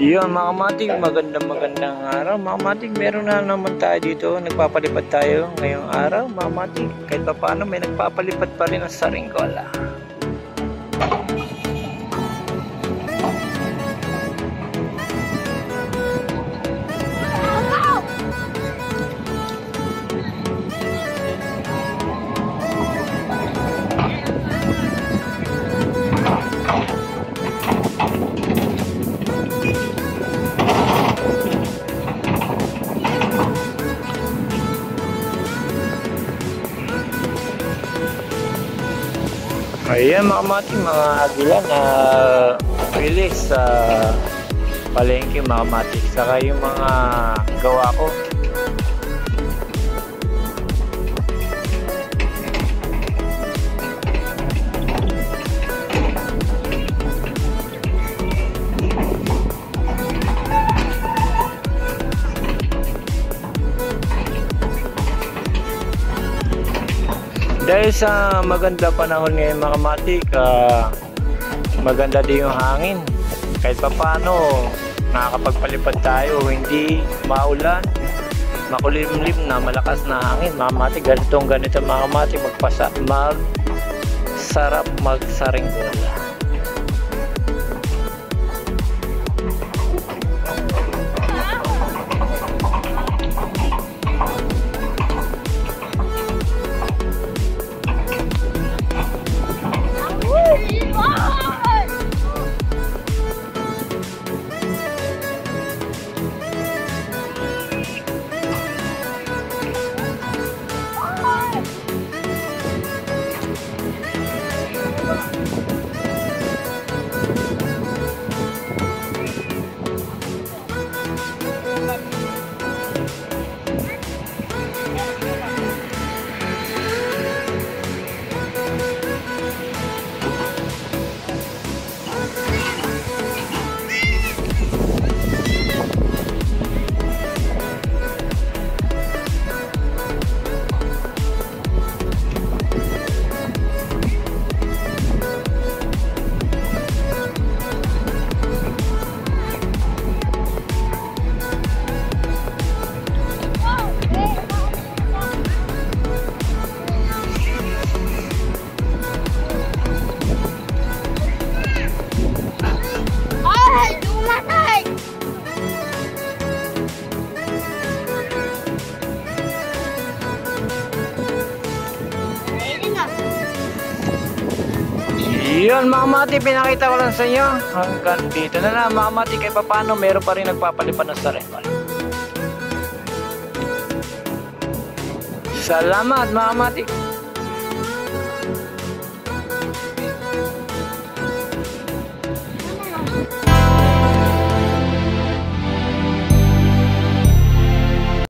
Yun mga kamatik, magandang araw mga kamatik. Meron na naman tayo dito, nagpapalipad tayo ngayong araw mga kamatik. Kahit pa paano may nagpapalipad pa rin sa Saringgola. Ayan mga kamatik, mga agila na release sa palengke mga kamatik. Saka yung mga gawa ko. Dahil sa maganda panahon ngayon mga kamatik, maganda din yung hangin. Kahit pa paano nakakapagpalipad tayo, hindi maulan, makulimlim na malakas na hangin mga kamatik. Ganito mga kamatik, sarap magsaringgola. Yun mga kamatik, pinakita ko lang sa inyo. Hanggang dito na lang mga kamatik. Kahit pa paano meron pa rin nagpapalipad ng Saringgola. Salamat mga kamatik.